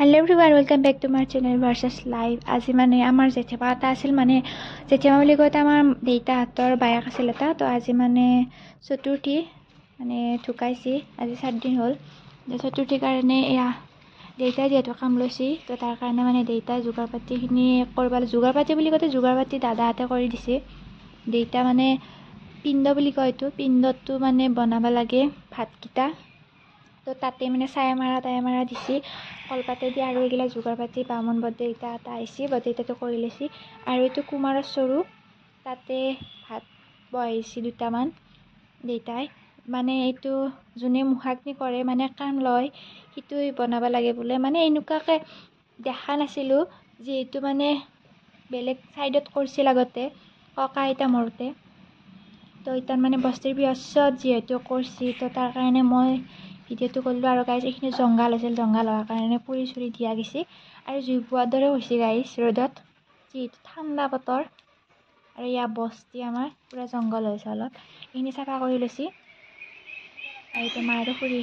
Hello everyone, welcome back to my channel versus live. আজি মানে আমাৰ জেঠেপা এটা আছিল মানে জেঠেপা বুলি কওঁতে আমাৰ দেউতাহঁতৰ বায়েক আছিল এটা তো আজি মানে চতুৰ্থী মানে ঢুকাইছি আজি 7 দিন হ'ল চতুৰ্থীৰ কাৰণে এয়া দেউতাই যিহেতু কাম লৈছি তো তাৰ কাৰণে মানে দেউতাই যোগাৰ পাতিখিনি কৰিব যোগাৰ পাতি বুলি কওঁতে যোগাৰ পাতি দাদাহঁতে কৰি দিছে দেউতা মানে পিণ্ড বুলি কয় এইটো পিণ্ডটো মানে বনাব লাগে ভাতকেইটা তো তাতে মানে চাই মাৰা দিছি কলপাতে দি আৰু এইগিলা যোগাৰ পাতি বামুণ বৰদেউতা এটা আহিছি বৰদেউতাটো কৰি লৈছি আৰু এইটো কুমাৰৰ চৰু তাতে ভাত বহাইছি দুটামান দেউতাই মানে এইটো যোনে মুখাগ্নি কৰে মানে কাম লয় সিটো বনাব লাগে বোলে মানে এনেকুৱাকৈ দেখা নাছিলোঁ যিহেতু মানে বেলেগ চাইডত কৰিছিল আগতে ককা আইতা মৰোতে তো ইতান মানে বস্তিৰ পিছত যিহেতু কৰিছি তো তাৰ কাৰণে মই ভিডিঅ'টো কৰিলোঁ আৰু গাইজ এইখিনি জংঘল আছিল জংঘল হোৱাৰ কাৰণে পুৰি চুৰি দিয়া গৈছে আৰু জুই পোৱাৰ দৰে হৈছে গাইজ ৰ'দত যিহেতু ঠাণ্ডা বতৰ আৰু ইয়াৰ বস্তি আমাৰ পূৰা জংঘল হৈছে অলপ এইখিনি চাফা কৰি লৈছি আৰু এতিয়া মা আৰু খুৰী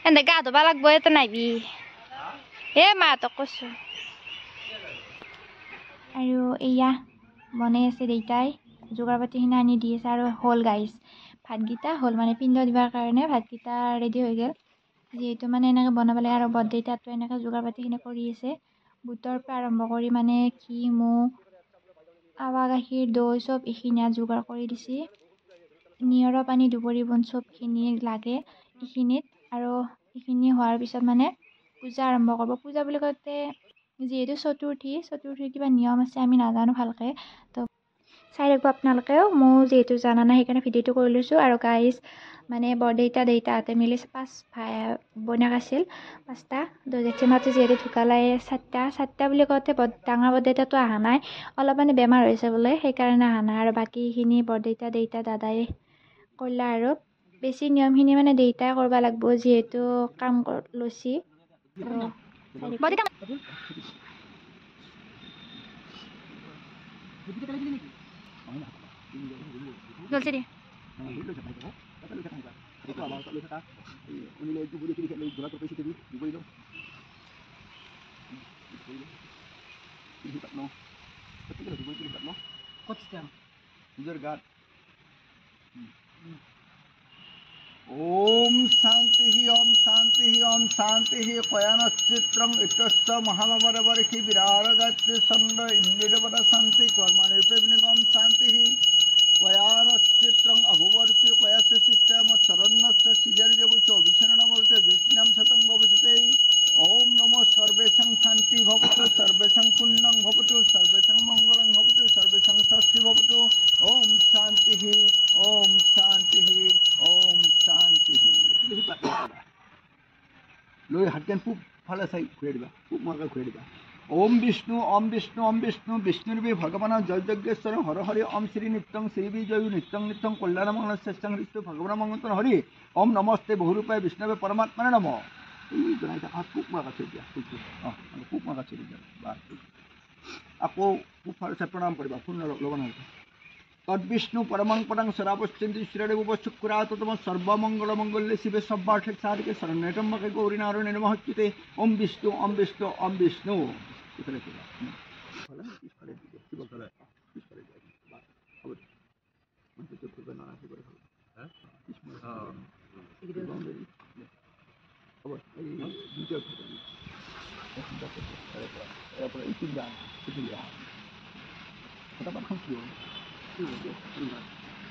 এনে গা ধুব লাগব এটা নাইবি মাহঁতক কৈছোঁ আৰু এয়া বনাই আছে দেউতাই যোগাৰ পাতিখিনি আনি দি আছে আৰু হ'ল গাইজ ভাতকেইটা হ'ল মানে পিণ্ড দিবৰ কাৰণে ভাতকেইটা ৰেডি হৈ গ'ল যিহেতু মানে এনেকৈ বনাব লাগে আৰু বৰদেউতাটো এনেকৈ যোগাৰ পাতিখিনি কৰি আছে বুটৰ পৰা আৰম্ভ কৰি মানে ঘি মৌ আৱা গাখীৰ দৈ চব এইখিনি যোগাৰ কৰি দিছে নিয়ৰৰ পানী দুবৰি বন চবখিনি লাগে এইখিনিত আৰু এইখিনি হোৱাৰ পিছত মানে পূজা আৰম্ভ কৰিব পূজা বুলি কওঁতে যিহেতু চতুৰ্থীৰ কিবা নিয়ম আছে আমি নাজানো ভালকৈ তো চাই ৰাখিব আপোনালোকেও মই যিহেতু জানা নাই সেইকাৰণে ভিডিঅ'টো কৰি লৈছোঁ আৰু গাইজ মানে দেউতাহঁতে মিলি 5 ভাই বনাক আছিল 5টা জেঠীমাটো যিহেতু ঢুকালে 7টা বুলি কওঁতে ডাঙৰ বৰদেউতাটো অহা নাই অলপ মানে বেমাৰ হৈছে বোলে সেইকাৰণে অহা নাই আৰু বাকীখিনি দেউতা দাদাই কৰিলা আৰু বেছি নিয়মখিনি মানে দেউতাই কৰিব লাগিব যিহেতু কাম লৈছি জলদি দে ओम शांति ओम शांति कयानश्चित्रं इतश्च महामवरवर्षि विरारगत्य सन्द इंद्रियवद शांति कर्मनिर्विघ्नं शांति कयानश्चित्रं अभुवर्षि कयस्य सिष्टम शरण्यस्य सिजर्यवुच विशरणमवते जैष्ण्यं शतं भवते ओम नमो सर्वेषां शांति भवतु सर्वेषां पुण्यं भवतु सर्वेषां मंगलं भवतु सर्वेषां स्वस्ति भवतु ओम शांति ओम शांति ओम शांति লৈ হাতকেন পূব ফালে চাই ঘূৰাই দিবা পূব মাৰ্কে ঘূৰাই দিবা ওম বিষ্ণু বিষ্ণুৰ্বি ভগৱানৰ জয় যজ্ঞেশ্বৰ হৰ হৰি ওম শ্ৰী নিত্যং শ্ৰীবি জয় নিত্যং কল্যাণমঙ্গল শ্ৰেষ্ঠং হৃষ্য ভগৱানৰ মঙ্গল হৰি ওম নমস্তে বহুৰূপায় বিষ্ণৱে পৰমাত্মানে নম এই জনাই থাকা পূব মাৰ্কে থৈ দিয়া পূব মাৰ্কে থৈ দিয়া আকৌ পূব ফালে চাই প্ৰণাম কৰিবা ফোন ল'ব নালাগে तद्विष्णु परमं पदं सदापश्चिन्ति श्रीरेवुपशुक्रा ततम सर्वमंगलमंगल्ये शिवे सर्वार्थे साधिके शरण्यत्र्यंबके गौरी नारायणे नमस्ते ओम Vishnu इफाले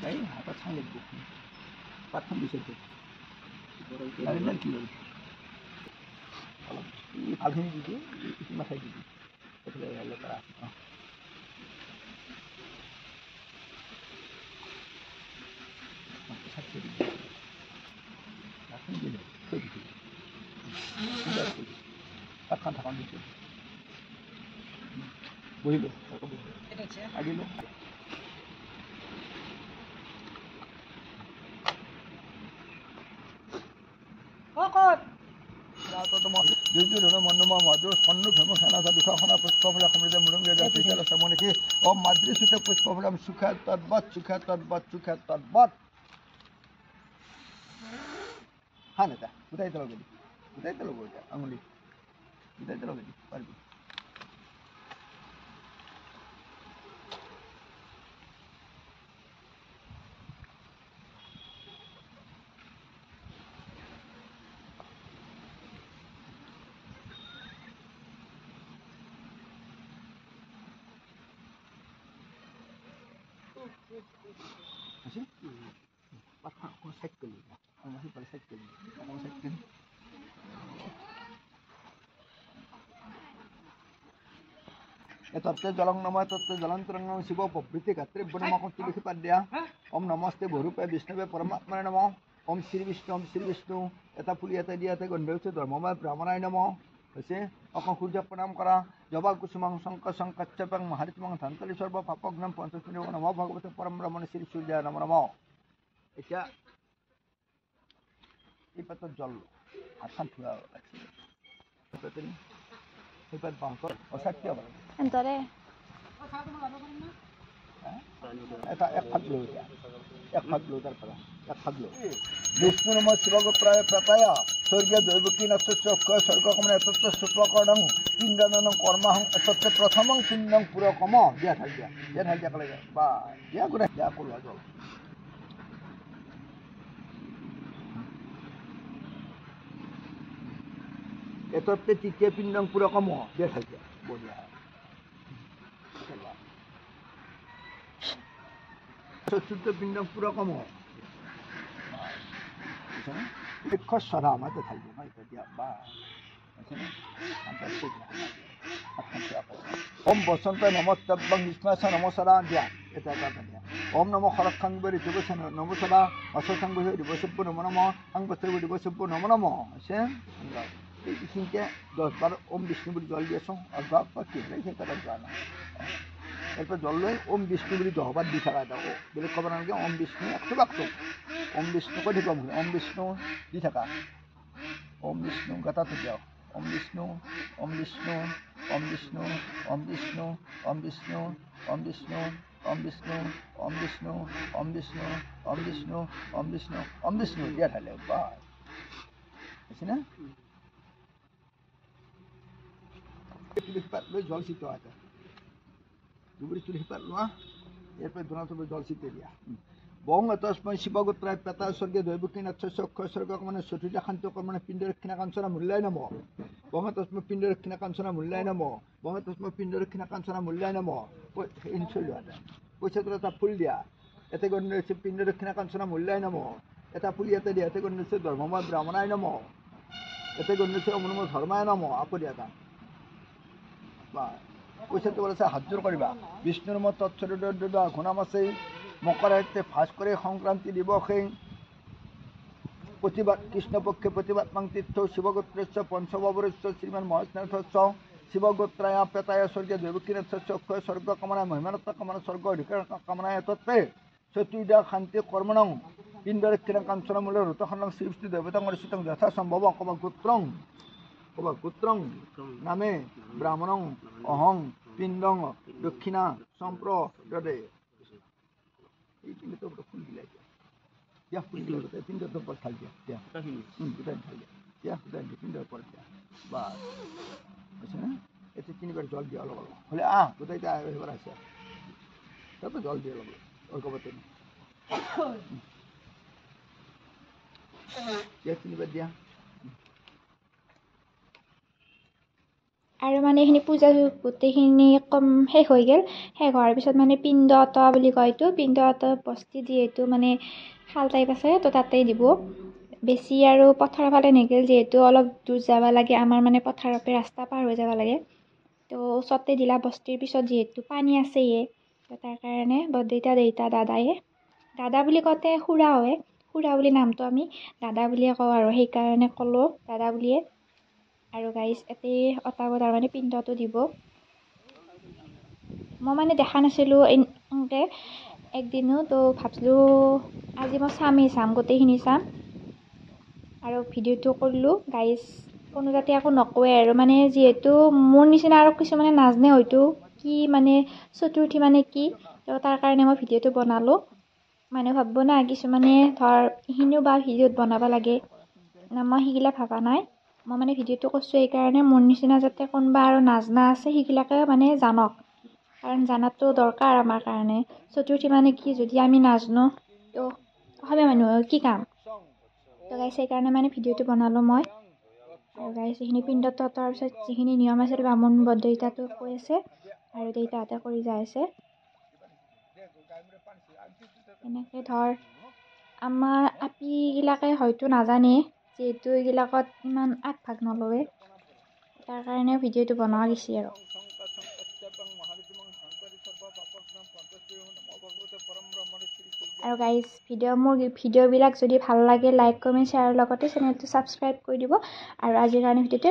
đấy hả bắt sang lịch buộc bắt không bị sụp đấy là kiểu alhin gitu itu masih gitu itu là cả masih sakit gitu langsung gitu tuh gitu bắt kan thằng gitu boleh lo ada lo ओम माद्री पुष्पफलम सुखा तद्वत হান এটা গোটাইতে লগে দি গোটাইতে লগ এটা আঙুলি গোটাইতে লগে দি পারবি Así? Patah aku sekali. Aku masih pada sekali. Aku sekali. तत्ते जलं नमः तत्ते जलंतरं नमः शिव प्रभृति गात्रे नमः को लिखि पाद्या ओम नमस्ते भरूपे विष्णुवे परमात्मने नमः ओम श्री विष्णु এটা ফুলি এটা দিয়াতে গন্ধছে ধর্মময় ব্রাহ্মণায় নমঃ হইছে অক সূর্য প্ৰণাম কৰা জবা কুসুমং শঙ্ক সংকচ্চপং মহাৰিতমং ধন্তলি সৰ্ব পাপগ্নম পঞ্চস্মিন নমঃ ভগৱতে পৰম ব্ৰহ্মণ শ্ৰী সূৰ্য নমঃ নমঃ এটা এই পাত্ৰ জল হাতখান ফুৰা আছে এই পাত বাঁহৰ অসাক্য হ'ব এন্তৰে এটা এক ফাট লো এক ফাট লো তারপর এক ফাট লো বিষ্ণু নম শিবগোত্রায় প্রতায় স্বর্গীয় দৈবকী নক্ষত্র অক্ষয় স্বর্গ কমন এতত্ব শুক্লকর্ণং তিনজনং কর্মাহং এতত্ব প্রথমং তিনং পুরকম দিয়া থাক কলে বা দিয়া করে দিয়া করলো জল এতত্বে তৃতীয় পিণ্ডং পুরকম দিয়া থাক বলিয়া চতুর্থ পিণ্ড পুরকম সরা আমাদের থাকবে বা ওম বসন্ত নমস্তব্যং বিষ্ণুস নমসরা দিয়া এটা দিয়া ওম নম খরক্ষাঙ্গরি দিবস নমসরা অসংগ দিবসব্য নম নম আংবস্ত্র দিবসব্য নম নম আছে এইখিনিতে 10 বার ওম বিষ্ণু বলে জল দিয়েছ আর বাপ বা কি সেটা জানা এরপর জল লই ওম বিষ্ণু বলে 10 বার দি থাকা দাও বলে খবর আনকে ওম বিষ্ণু 100 বাক্য ওম বিষ্ণু কই ঢুকাম ওম বিষ্ণু দি থাকা ওম বিষ্ণু গাতা তো যাও ওম বিষ্ণু ওম বিষ্ণু ওম বিষ্ণু ওম বিষ্ণু ওম বিষ্ণু ওম বিষ্ণু ওম বিষ্ণু ওম বিষ্ণু ওম বিষ্ণু ওম বিষ্ণু ওম বিষ্ণু ওম বিষ্ণু দিয়া থাকলে বা আছে না জল শীত আছে দুপুরে চুল হিপাত লোৱা এরপর ধনাতবে জল শীতে দিয়া বং তস্মৈ শিবগোত্রায় পেতা স্বর্গে দৈবকী নক্ষস্য অক্ষয় স্বর্গ মানে চতুর্থ শান্ত কর্মণে পিণ্ড রক্ষিণা কাঞ্চনা মূল্যায় নম বং তস্মৈ পিণ্ড রক্ষিণা কাঞ্চনা মূল্যায় নম বং তস্মৈ পিণ্ড রক্ষিণা কাঞ্চনা মূল্যায় নম পয়সা তোলা এটা ফুল দিয়া এতে গণ্য হচ্ছে পিণ্ড রক্ষিণা কাঞ্চনা মূল্যায় নম এটা ফুল ইয়াতে দিয়া এতে গণ্য হচ্ছে ধর্মময় ব্রাহ্মণায় নম এতে গণ্য হচ্ছে অমনম ধর্মায় নম আপরিয়া বা পয়সা তো বলেছে হাত জোর করিবা বিষ্ণুর মত তৎসর ঘনামাসে মকরাতে ফাঁস করে সংক্রান্তি দিবসে প্রতিবাদ কৃষ্ণপক্ষে প্রতিবাদ মাং তীর্থ শিবগোত্রস্য পঞ্চবরস্য শ্রীমান মহেশনাথস্য শিবগোত্রায় পেতায় স্বর্গে দৈবকীনাথস্য অক্ষয় স্বর্গ কামনায় মহিমানত্ব কামনা স্বর্গ অধিকার কামনায় তত্ত্বে চতুর্দা শান্তি কর্মণং পিণ্ডরক্ষিণ কাঞ্চনমূল ঋতখণ্ডং শ্রীবিষ্ণু দেবতাং অরিষিতং যথা সম্ভব অকবা গোত্রং নামে ব্রাহ্মণং অহং পিণ্ডং দক্ষিণা সম্প্রদে এই পিণ্ডে তো ফুল দিলাই দিয়া ফুল দিলে পিণ্ডের তো পর থাকবে দিয়া দিয়া পিণ্ডের পর দিয়া বা বুঝছে না এতে 3 বার জল দিয়া লাগলো হলে কোথায় এবার আছে তারপর জল দিয়ে লাগলো ওই কবতে দিয়া 3 বার দিয়া আৰু মানে এইখিনি পূজা গোটেইখিনি শেষ হৈ গ'ল শেষ হোৱাৰ পিছত মানে পিণ্ড অতোৱা বুলি কয় এইটো পিণ্ড অতোৱা বস্তি যিহেতু মানে খাল টাইপ আছে তো তাতেই দিব বেছি আৰু পথাৰৰ ফালে নেগেল যিহেতু অলপ দূৰ যাব লাগে আমাৰ মানে পথাৰৰ পৰা ৰাস্তা পাৰ হৈ যাব লাগে তো ওচৰতে দিলা বস্তিৰ পিছত যিহেতু পানী আছেয়ে তো তাৰ কাৰণে দেউতা দাদা বুলি কওঁতে খুৰা হয় খুৰা বুলি নামটো আমি দাদা বুলিয়ে কওঁ আৰু সেইকাৰণে ক'লোঁ দাদা বুলিয়ে আৰু গাইজ এতে অতাব তাৰমানে পিণ্ডটো দিব মই মানে দেখা নাছিলোঁ এনেকৈ একদিনো তো ভাবিছিলোঁ আজি মই চাম গোটেইখিনি চাম আৰু ভিডিঅ'টো কৰিলোঁ গাইজ কোনো যাতে একো নকয় আৰু মানে যিহেতু মোৰ নিচিনা আৰু কিছুমানে নাজানে হয়তো কি মানে চতুৰ্থী মানে কি তো তাৰ কাৰণে মই ভিডিঅ'টো বনালোঁ মানে ভাবিব না কিছুমানে ধৰ এইখিনিও বা ভিডিঅ'ত বনাব লাগে মই সিগিলা ভাবা নাই মই মানে ভিডিঅ'টো কৰিছোঁ এইকাৰণে মোৰ নিচিনা যাতে কোনোবা আৰু নাজনা আছে সিগিলাকে মানে জানক কাৰণ জানাটো দৰকাৰ আমাৰ কাৰণে চতুৰ্থী মানে কি যদি আমি নাজানো তো অসমীয়া মানুহৰ কি কাম তো গাইছ সেইকাৰণে মানে ভিডিঅ'টো বনালোঁ মই আৰু গাইছ এইখিনি পিণ্ডত ততাৰ পিছত যিখিনি নিয়ম আছিল বামুণ বৰদেউতাটো কৈ আছে আৰু দেউতাহঁতে কৰি যাই আছে এনেকৈ ধৰ আমাৰ আপীগিলাকে হয়তো নাজানে যিহেতু এইগিলাকত ইমান আগভাগ নলয় তাৰ কাৰণে ভিডিঅ'টো বনোৱা গৈছে আৰু গাইজ মোৰ ভিডিঅ'বিলাক যদি ভাল লাগে লাইক কমেণ্ট শ্বেয়াৰৰ লগতে চেনেলটো ছাবস্ক্ৰাইব কৰি দিব আৰু আজিৰ কাৰণে ভিডিঅ'টো